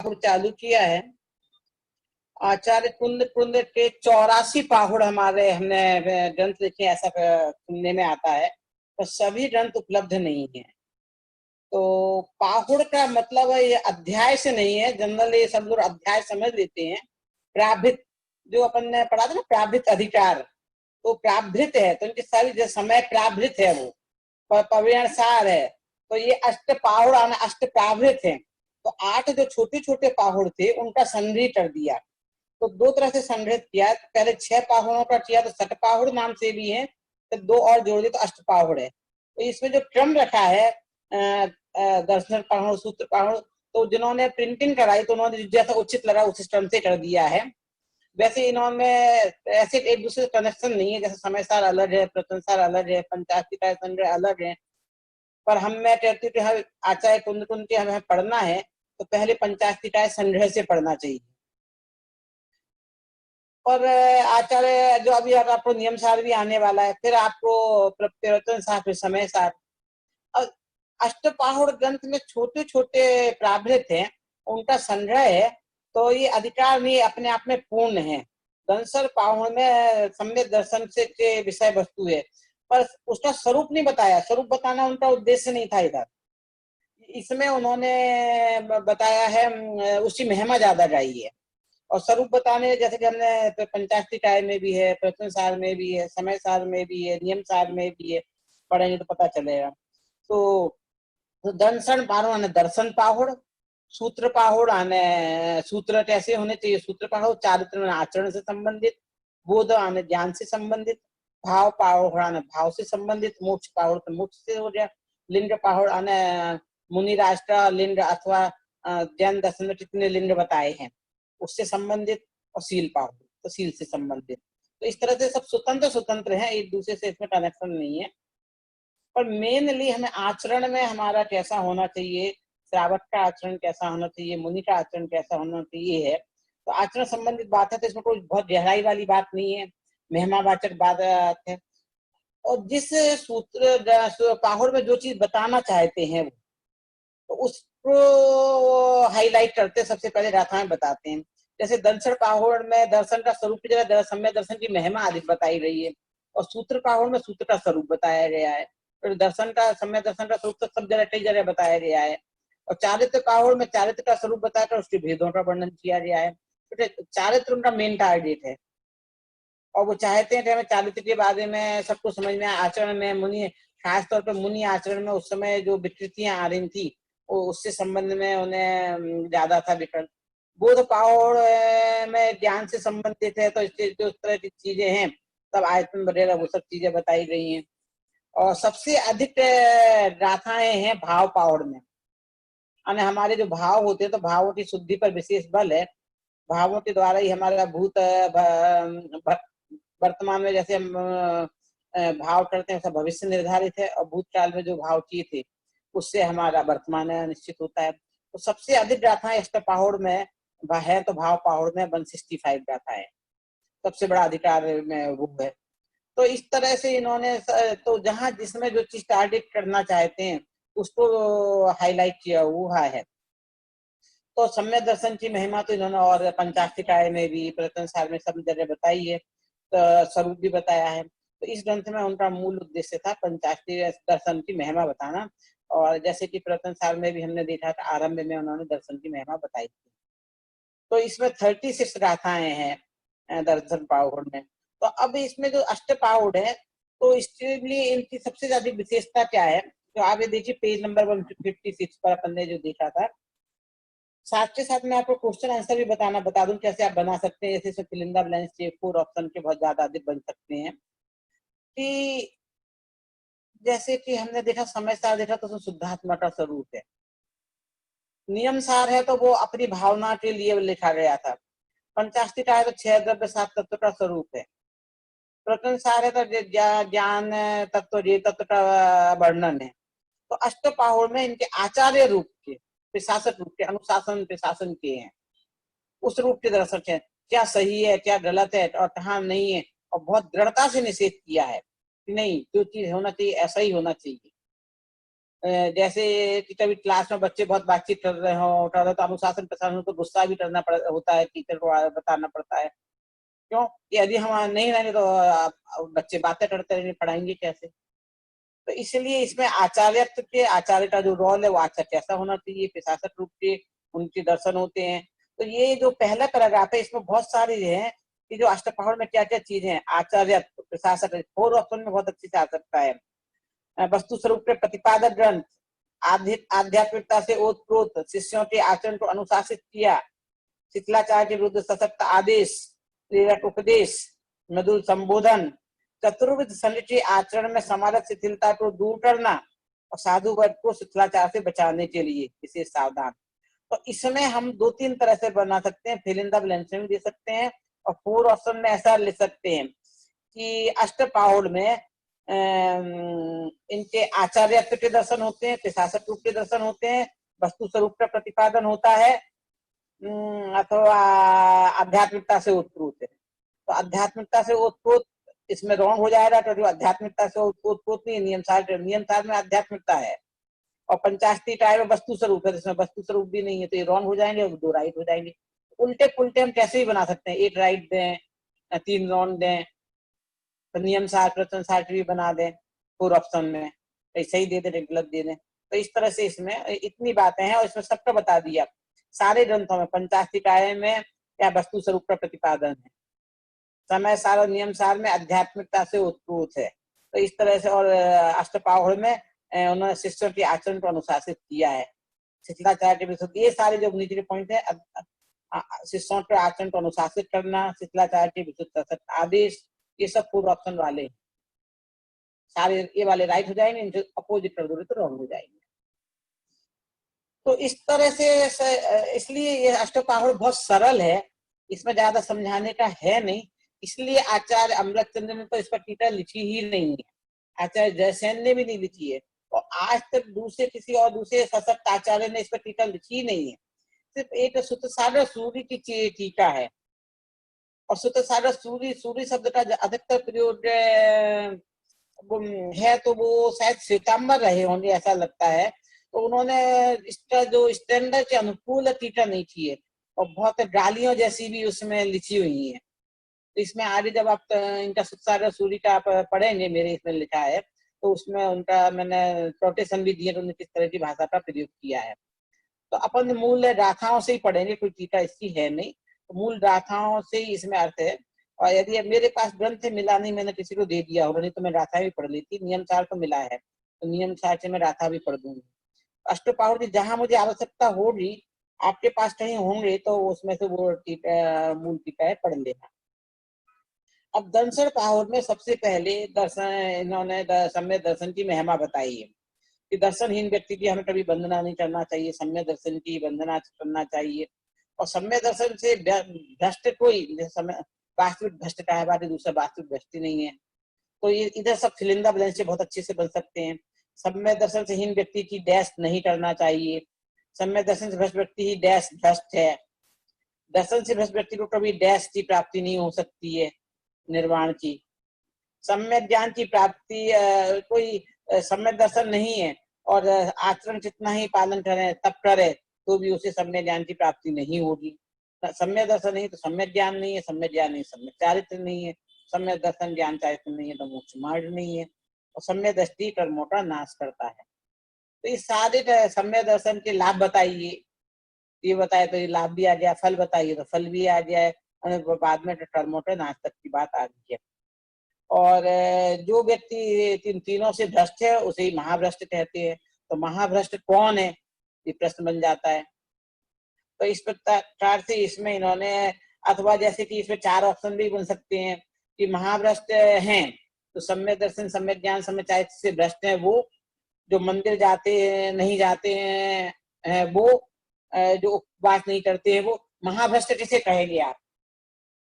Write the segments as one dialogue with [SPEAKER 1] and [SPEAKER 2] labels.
[SPEAKER 1] चालू किया है। आचार्य कुंद कुंद के 84 पाहुड़ हमारे हमने ग्रंथ लिखे, ऐसा सुनने में आता है, तो सभी ग्रंथ उपलब्ध नहीं है। तो पाहुड़ का मतलब ये अध्याय से नहीं है, जनरली सब लोग अध्याय समझ लेते हैं। प्राभित जो अपन ने पढ़ा था ना, प्राभित अधिकार, तो प्राभृत है, तो इनकी सारी जो समय प्राभृत है, वो पर्यायसार है। तो ये अष्ट पाहुड़ आना अष्ट प्राभृत है। तो 8 जो छोटे छोटे पाहुड़ थे उनका संग्रह कर दिया। तो 2 तरह से संग्रहित किया, पहले 6 पाहुड़ों का किया तो सटपाहुड़ नाम से भी है, तो 2 और जोड़ दिए तो अष्टपाहुड़ है। तो इसमें जो क्रम रखा है दर्शन पाहुड़, सूत्र पाहुड़, तो जिन्होंने प्रिंटिंग कराई तो उन्होंने जैसा उचित लगा उस क्रम से कर दिया है। वैसे इन्होंने ऐसे एक दूसरे से कनेक्शन नहीं है, जैसे समय सार अलग है, प्रश्न सार अलग है, पंचाशीटाय संग्रह अलग है। पर मैं कहती हूँ कि हर आचार्य कुंद कुंद के हमें पढ़ना है तो पहले पंचाशीटाय संग्रह से पढ़ना चाहिए। और आचार्य जो अभी आपको नियम सार भी आने वाला है, फिर आपको प्रवर्तन सार, फिर समय सार। और अष्टपाहुड़ ग्रंथ में छोटे छोटे प्राभृत हैं, उनका संग्रह है, तो ये अधिकार नहीं अपने आप में पूर्ण है। दंसर पाहुड़ में सम्यक दर्शन से के विषय वस्तु है, पर उसका स्वरूप नहीं बताया, स्वरूप बताना उनका उद्देश्य नहीं था इधर। इसमें उन्होंने बताया है उसकी महिमा ज्यादा गाई है। और स्वरूप बताने जैसे कि हमने पंचाशीटाय में भी है, प्रश्न सार में भी है, समय सार में भी है, नियम सार में भी है, पढ़ेंगे तो पता चलेगा। तो दर्शन पाहुड़ आने दर्शन पाहुड़, सूत्र पाहुड़ आने सूत्र कैसे होने चाहिए, सूत्र पाहुड़ चारित्र में आचरण से संबंधित, बोध आने ज्ञान से संबंधित, भाव पाहुड़ आने भाव से संबंधित, मोक्ष पाहुड़ तो मोक्ष से हो गया, लिंग पाहुड़ आने मुनि राष्ट्र लिंग अथवा जैन दर्शन में कितने लिंग बताए हैं उससे संबंधित, और सील पाहुड़ तो सील से संबंधित। तो इस तरह से सब स्वतंत्र स्वतंत्र हैं, एक दूसरे से इसमें कनेक्शन नहीं है। पर मेनली हमें आचरण में हमारा कैसा होना चाहिए, श्रावक का आचरण कैसा होना चाहिए, मुनि का आचरण कैसा होना चाहिए है। तो आचरण संबंधित बात है, तो इसमें कोई बहुत गहराई वाली बात नहीं है, महिमावाचक बात है। और जिस सूत्र पाहुड़ में जो चीज बताना चाहते हैं वो, तो उसको हाईलाइट करते सबसे पहले गाथाएं बताते हैं। जैसे दर्शन पाहुड़ में दर्शन का स्वरूप की जगह सम्यक दर्शन की महिमा अधिक बताई रही है, और सूत्र पाहुड़ में सूत्र का स्वरूप बताया गया है। तो दर्शन का सम्यक दर्शन का स्वरूप तो सब जगह कई जगह बताया गया है। और चारित्र पाहुड़ में चारित्र का स्वरूप बताकर उसके भेदों का वर्णन किया गया है। तो चारित्र उनका मेन टारगेट है, और वो चाहते हैं कि हमें चारित्र के बारे में सबको समझ में, आचरण में मुनि, खासतौर पर मुनि आचरण में उस समय जो विकृतियां आ रही थी वो उससे संबंध में उन्हें ज्यादा था विकल्प। बोध पाहुड़ में ज्ञान से संबंधित है, तो इससे जो तरह की चीजें हैं सब आयतन वगैरह वो सब चीजें बताई गई हैं। और सबसे अधिक गाथाएं हैं भाव पाहुड़ में। यानी हमारे जो भाव होते हैं तो भावों की शुद्धि पर विशेष बल है। भावों के द्वारा ही हमारा भूत वर्तमान में जैसे हम भाव करते हैं, भविष्य निर्धारित है, और भूतकाल में जो भाव किए थे उससे हमारा वर्तमान निश्चित होता है। तो सबसे अधिक गाथाएं अष्टपाहुड़ में है, तो भाव पाहुड़ में 165 गाथाएं सबसे बड़ा अधिकार में वो है। तो इस तरह से इन्होंने तो जहां जिसमें जो चीज टारगेट करना चाहते हैं उसको हाईलाइट किया हुआ है। तो सम्यक दर्शन की महिमा तो इन्होंने और पंचाशीटाय में भी, प्रयत्न सार में सब जगह बताई है, तो स्वरूप भी बताया है। तो इस ग्रंथ में उनका मूल उद्देश्य था पंचाशी दर्शन की महिमा बताना। और जैसे कि प्रयत्न सार में भी हमने देखा था, आरंभ में उन्होंने दर्शन की महिमा बताई थी। तो इसमें 36 गाथाएं हैं दर्शन पाहुड़ में। तो अब इसमें जो अष्ट पाहुड़ है, तो इसके लिए इनकी सबसे ज्यादा विशेषता क्या है, तो आप ये देखिए पेज नंबर 156 पर अपन ने जो देखा था। साथ के साथ मैं आपको क्वेश्चन आंसर भी बता दूं कैसे आप बना सकते हैं। जैसे फिल इन द ब्लैंक्स के 4 ऑप्शन के बहुत ज्यादा अधिक बन सकते हैं। कि जैसे कि हमने देखा समय सार देखा तो उसमें शुद्धात्मा का स्वरूप है। नियम सार है तो वो अपनी भावना के लिए लिखा गया था। पंचाशी का है तो 6 द्रव्य 7 तत्व का स्वरूप है। प्रकरण सार है तो ज्ञान तत्व ये तत्व का वर्णन है। तो अष्टपाहुड़ में इनके आचार्य रूप के, प्रशासक रूप के, अनुशासन प्रशासन के हैं, उस रूप के दर्शक है, क्या सही है क्या गलत है और कहाँ नहीं है। और बहुत दृढ़ता से निषेध किया है कि नहीं, जो चीज होना चाहिए ऐसा ही होना चाहिए। जैसे कि कभी क्लास में बच्चे बहुत बातचीत कर रहे हो तो अनुशासन प्रशासन को गुस्सा भी करना होता है, टीचर को बताना पड़ता है। क्यों? यदि हम नहीं रहेंगे तो बच्चे बातें करते रहेंगे, पढ़ाएंगे कैसे? तो इसलिए इसमें आचार्यत्व के आचार्य का जो रोल है वो आचार्य कैसा होना चाहिए, प्रशासक रूप के उनके दर्शन होते हैं। तो ये जो पहला पैराग्राफ है इसमें बहुत सारी है कि जो अष्टपहड़ में क्या क्या चीजें हैं, आचार्यत्व, प्रशासक, 4 ऑप्शन में बहुत अच्छी से आ सकता है। वस्तु स्वरूप के प्रतिपादक ग्रंथ, आध्यात्मिकता से ओतप्रोत, शिष्यों के आचरण को अनुशासित किया, शिथिलाचार्य के विरुद्ध सशक्त आदेश, प्रेरक उपदेश, मधुर संबोधन, चतुर्विध संरचि आचरण में समाजक शिथिलता को दूर करना और साधु वर्ग को शिथिलाचार से बचाने के लिए विशेष सावधान। तो इसमें हम 2-3 तरह से बना सकते हैं, फिल इन द ब्लैंक्स में दे सकते हैं और 4 ऑप्शन में ऐसा लिख सकते हैं कि अष्टपाहुड़ में इनके आचार्यत्व के दर्शन होते हैं, प्रशासक रूप के दर्शन होते हैं, वस्तु स्वरूप का प्रतिपादन होता है, अथवा आध्यात्मिकता से उत्प्रोत है। तो आध्यात्मिकता से उत्प्रोत इसमें रॉन्ग हो जाएगा, तो जो आध्यात्मिकता से उत्प्रोत नहीं, नियम सार में आध्यात्मिकता है और पंचाशती टाइम में वस्तु स्वरूप है, इसमें वस्तु स्वरूप भी नहीं है, तो ये रॉन्ग हो जाएंगे और 2 राइट हो जाएंगे। उल्टे पुल्टे हम कैसे भी बना सकते हैं, 1 राइट दें, 3 रॉन्ग दें, तो नियम सार प्रश्न सार भी बना दें 4 ऑप्शन में, सही दे दें, गलत दे दें। तो इस तरह से इसमें इतनी बातें हैं और इसमें सबका बता दिया। सारे ग्रंथों में 50 काय में क्या वस्तु स्वरूप का प्रतिपादन है, समय सार और नियम सार में आध्यात्मिकता से उत्प्रोत है। तो इस तरह से, और अष्टपाहुड़ में उन्होंने शिष्यों के आचरण को अनुशासित किया है, शिथिलाचार्य के विरुद्ध, ये सारे जो नीचे के पॉइंट है, शिष्यों के आचरण को अनुशासित करना, शिथिलाचार्य के विरुद्ध आदेश, ये सब 4 ऑप्शन वाले सारे ये वाले राइट हो जाएंगे, इनसे अपोजिट कर दोगे तो रॉन्ग हो जाएंगे। तो इस तरह से इसलिए ये अष्टपाहुड़ बहुत सरल है, इसमें ज्यादा समझाने का है नहीं, इसलिए आचार्य अमृतचंद्र ने तो इस पर टीका लिखी ही नहीं है, आचार्य जयसेन ने भी नहीं लिखी है, और आज तक दूसरे सशक्त आचार्य ने इस पर टीका लिखी नहीं है। सिर्फ एक सुतसागर सूरी की टीका है, और सुतसागर सूरी शब्द का अधिकतर प्रयोग है तो वो शायद श्वेतांबर रहे होंगे ऐसा लगता है। तो उन्होंने इसका जो स्टैंडर्ड के अनुकूल टीका नहीं की है और बहुत गालियों जैसी भी उसमें लिखी हुई है। तो इसमें आगे जब आप इनका सुतसागर सूरी का आप पढ़ेंगे, मेरे इसमें लिखा है, तो उसमें उनका मैंने कोटेशन भी दिए, उन्होंने किस तरह की भाषा का प्रयोग किया है। तो अपन मूल गाथाओं से ही पढ़ेंगे, कोई टीका इसकी है नहीं, तो मूल गाथाओं से ही इसमें अर्थ है। और यदि मेरे पास ग्रंथ मिला नहीं, मैंने किसी को दे दिया होगा, नहीं तो मैं गाथा भी पढ़ लेती, नियम सार तो मिला है तो नियम सार से मैं गाथा भी पढ़ दूंगी। अष्टपाहुड़ की जहां मुझे आवश्यकता होगी, आपके पास कहीं होंगे तो उसमें से वो मूल टीका है, पढ़ लेना। अब दर्शन पाहुड़ में सबसे पहले दर्शन इन्होंने सम्यक दर्शन की महिमा बताई है कि दर्शनहीन व्यक्ति की हमें कभी वंदना नहीं करना चाहिए, सम्यक दर्शन की वंदना करना चाहिए। और सम्यक दर्शन से भ्रष्ट कोई वास्तविक भ्रष्ट का है, दूसरा वास्तविक भ्रष्ट नहीं है। तो ये इधर सब फिलिंदा ब्लैंक से बहुत अच्छे से बन सकते हैं। सम्यक दर्शन से हीन व्यक्ति की डैश नहीं करना चाहिए, सम्यक दर्शन से भ्रष्ट व्यक्ति ही डैश भ्रष्ट है, दर्शन से भ्रष्ट व्यक्ति को कभी डैश की प्राप्ति नहीं हो सकती है, निर्वाण की। सम्यक ज्ञान की प्राप्ति कोई सम्यक दर्शन नहीं है और आचरण जितना ही पालन करें तब करे तो भी उसे सम्यक ज्ञान की प्राप्ति नहीं होगी। सम्यक दर्शन नहीं तो सम्यक ज्ञान नहीं है, सम्यक ज्ञान नहीं सम्यक चारित्र नहीं है, सम्यक दर्शन ज्ञान चारित्र नहीं है तो मोक्ष मार्ग नहीं है, और सम्यक दृष्टि कर्मों का नाश करता है। तो इस सारे सम्यक दर्शन के लाभ बताइए, ये बताए तो ये लाभ भी आ गया, फल बताइए तो फल भी आ गया है, बाद में कर्मों के नाश तक की बात आ गई है। और जो व्यक्ति तीनों से भ्रष्ट है उसे ही महाभ्रष्ट कहते हैं। तो महाभ्रष्ट कौन है, ये प्रश्न बन जाता है। तो इस प्रकार से इसमें इन्होंने, अथवा जैसे कि इसमें 4 ऑप्शन भी बन सकते हैं कि महाभ्रष्ट हैं तो सम्यक दर्शन, सम्यक ज्ञान, सम्यक चारित्र से भ्रष्ट है वो, जो मंदिर जाते नहीं जाते हैं वो, जो उपवास नहीं करते हैं वो। महाभ्रष्ट किसे कहेंगे आप?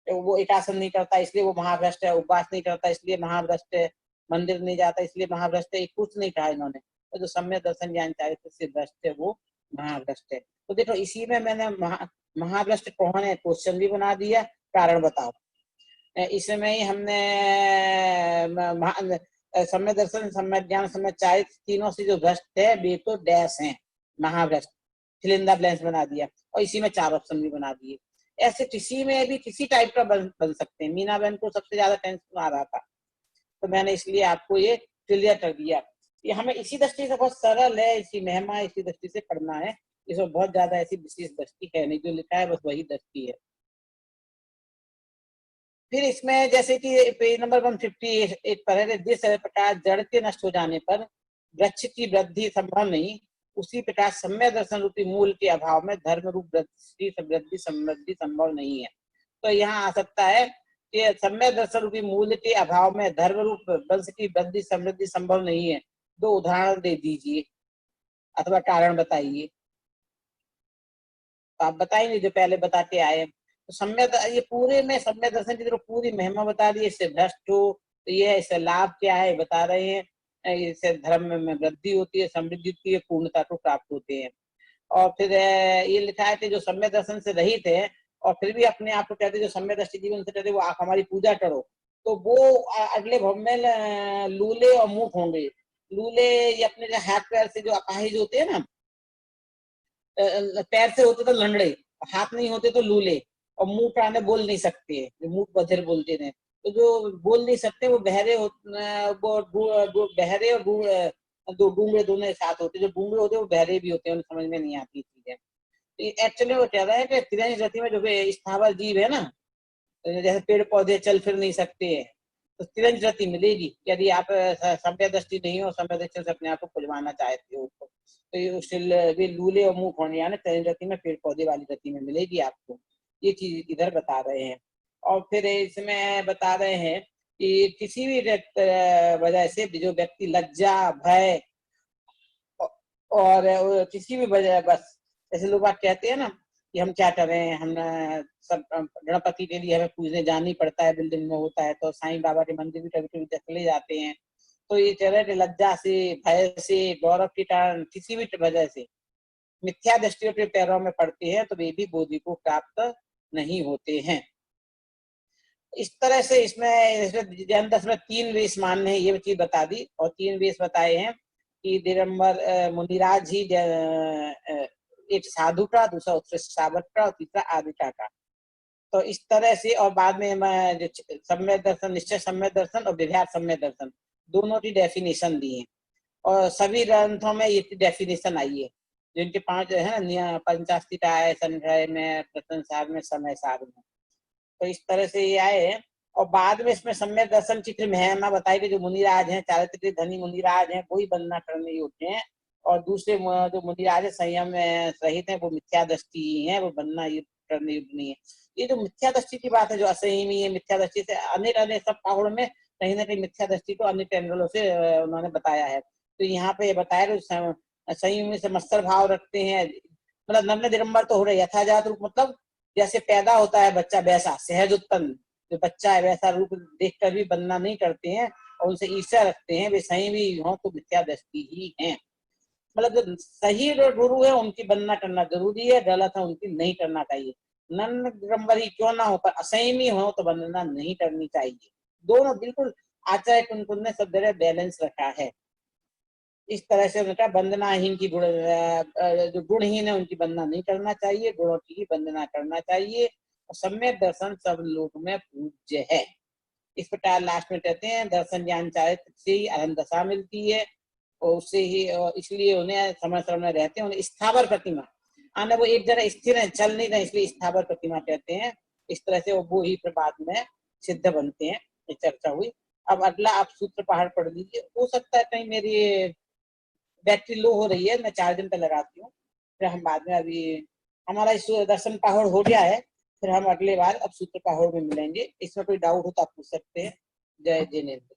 [SPEAKER 1] वो एकासन नहीं करता इसलिए वो महाभ्रष्ट है, उपवास नहीं करता इसलिए महाभ्रष्ट है, मंदिर नहीं जाता इसलिए महाभ्रष्ट है, कुछ नहीं कहा इन्होंने। तो जो सम्यक दर्शन ज्ञान चारित्र से भ्रष्ट है वो महाभ्रष्ट है। तो देखो इसी में मैंने महाभ्रष्ट कौन है क्वेश्चन भी बना दिया, कारण बताओ। इसमें ही हमने सम्यक दर्शन, सम्यक ज्ञान, सम्यक चारित्र, तीनों से जो भ्रष्ट है वे तो डैश हैं, महाभ्रष्ट। फिल इन द ब्लैंक्स बना दिया और इसी में 4 ऑप्शन भी बना दिए। ऐसे किसी में भी किसी टाइप का बन सकते हैं। मीना बहन को सबसे ज्यादा टेंशन आ रहा था, तो मैंने इसलिए आपको ये क्लियर कर दिया। ये हमें इसी दृष्टि से बहुत सरल है, इसी महिमा इसी दृष्टि से पढ़ना है। इसमें बहुत ज्यादा ऐसी विशेष दृष्टि है नहीं, जो लिखा है बस वही दृष्टि है। फिर इसमें जैसे कि पेज नंबर 158 पर है, जिस प्रकार जड़ के नष्ट हो जाने पर वृक्ष की वृद्धि संभव नहीं, उसी प्रकार सम्यक दर्शन रूपी मूल के अभाव में धर्म रूप वृद्धि समृद्धि संभव नहीं है। तो यहाँ आ सकता है कि सम्यक दर्शन रूपी मूल के अभाव में धर्म रूप वंश की वृद्धि समृद्धि संभव नहीं है। 2 उदाहरण दे दीजिए अथवा कारण बताइए। तो आप बताएंगे जो पहले बताते आए। तो सम्यक, ये पूरे में सम्यक दर्शन की तरफ पूरी महिमा बता दी। इससे भ्रष्ट हो तो ये है, इससे लाभ क्या है बता रहे हैं। इससे धर्म में वृद्धि होती है, समृद्धि होती है, पूर्णता को प्राप्त होते हैं। और फिर ये लिखा है कि जो सम्यक दर्शन से रहित है और फिर भी अपने आप को कहते जो सम्यक दृष्टि जीवन से कहते वो आप हमारी पूजा करो, तो वो अगले भव में लूले और मूक होंगे। लूले ये अपने जो हाथ पैर से जो अपाहिज होते हैं ना, पैर से होते तो लंगड़े, हाथ नहीं होते तो लूले, और मुंह प्राणे बोल नहीं सकते, जो मुंह बधिर बोलते हैं। तो जो बोल नहीं सकते वो बहरे वो बहरे और दो गूंगे दोनों साथ होते। जो गूंगे होते हैं वो बहरे भी होते हैं, उन्हें समझ में नहीं आती चीजें। एक्चुअली वो कह रहा है कि तिरंज गति में जो स्थावर जीव है ना, जैसे पेड़ पौधे चल फिर नहीं सकते हैं, तो तिरंज गति मिलेगी यदि आप सम्यक दृष्टि नहीं हो, सम्यक दृष्टि से अपने आप को खुलवाना चाहते हो। तो ये वे लूले और मुंह होने यानी तिरंज गति में पेड़ पौधे वाली गति में मिलेगी आपको। ये चीज इधर बता रहे हैं। और फिर इसमें बता रहे हैं कि किसी भी वजह से जो व्यक्ति लज्जा भय और किसी भी वजह, बस जैसे लोग बात कहते हैं ना कि हम क्या करें, हम सब गणपति के लिए हमें पूजने जाना ही पड़ता है, बिल्डिंग में होता है, तो साईं बाबा के मंदिर भी कभी कभी चले जाते हैं। तो ये कह रहे हैं लज्जा से, भय से, गौरव के कारण, किसी भी वजह से मिथ्या दृष्टियों के पैरों में पड़ते हैं, तो वे भी बोधि को प्राप्त नहीं होते हैं। इस तरह से इसमें जैन दर्शन में 3 वेश मान्य है, ये चीज बता दी। और 3 वेश बताए हैं कि दिगंबर मुनिराज ही एक साधु का, दूसरा उत्कृष्ट श्रावक का और तीसरा आदिका का। तो इस तरह से, और बाद में मैं जो सम्यक दर्शन, निश्चय सम्यक दर्शन और विभ्राट सम्यक दर्शन दोनों की डेफिनेशन दी है। और सभी ग्रंथों में ये डेफिनेशन आई है, जिनके 5 है ना, पंचास्तिकाय, संग्रह में, प्रश्न सार में, समय सार में। तो इस तरह से ये आए हैं। और बाद में इसमें सम्यक दर्शन चित्र महिमा बताई कि जो मुनिराज हैं, चारित्र के धनी मुनिराज हैं, वही वंदना करने योग्य हैं। और दूसरे जो मुनिराज है संयम सहित है, वो मिथ्या दृष्टि है, वो वंदना करने योग्य नहीं है। ये जो मिथ्या दृष्टि की बात है, जो असंयमी है, मिथ्या दृष्टि से अनेक अनेक सब पाहुड़ में कहीं ना कहीं मिथ्या दृष्टि को अनेक एंगलों से उन्होंने बताया है। तो यहाँ पे बताया संयमी से मत्सर भाव रखते हैं, मतलब नम्र दिगंबर तो हो रहे यथाजात रूप, मतलब जैसे पैदा होता है बच्चा वैसा सहज उत्पन्न जो बच्चा है वैसा रूप देखकर भी वंदना नहीं करते हैं और उनसे ईर्ष्या रखते हैं। वे सही भी हो तो मिथ्या दृष्टि ही है। मतलब जो सही गुरु है उनकी वंदना करना जरूरी है, गलत है उनकी नहीं करना चाहिए। नन्द दिगंबर ही क्यों ना हो पर असंयमी हो तो वंदना नहीं करनी चाहिए। दोनों बिल्कुल आचार्य कुनकुन ने सब जगह बैलेंस रखा है। इस तरह से उनका वंदनाहीन की जो गुणहीन है उनकी वंदना नहीं करना चाहिए, गुणों की वंदना करना चाहिए। और सम्यक दर्शन सब लोग में पूज्य है। इस प्रकार लास्ट में कहते हैं दर्शन ज्ञान चारित्र से ही अनंत दशा मिलती है और उससे ही, इसलिए उन्हें समय समय में रहते हैं। उन्हें स्थावर प्रतिमा आने, वो एक जगह स्थिर है, चल नहीं रहे, इसलिए स्थावर प्रतिमा कहते हैं। इस तरह से वो ही बाद में सिद्ध बनते हैं। ये चर्चा हुई। अब अगला आप सूत्र पहाड़ पढ़ लीजिए। हो सकता है कहीं मेरी बैटरी लो हो रही है, मैं चार्जिंग पे लगाती हूँ, फिर हम बाद में, अभी हमारा इस दर्शन पहाड़ हो गया है, फिर हम अगले बार अब सूत्र पहाड़ में मिलेंगे। इसमें कोई डाउट हो तो आप पूछ सकते हैं। जय जिनेन्द्र।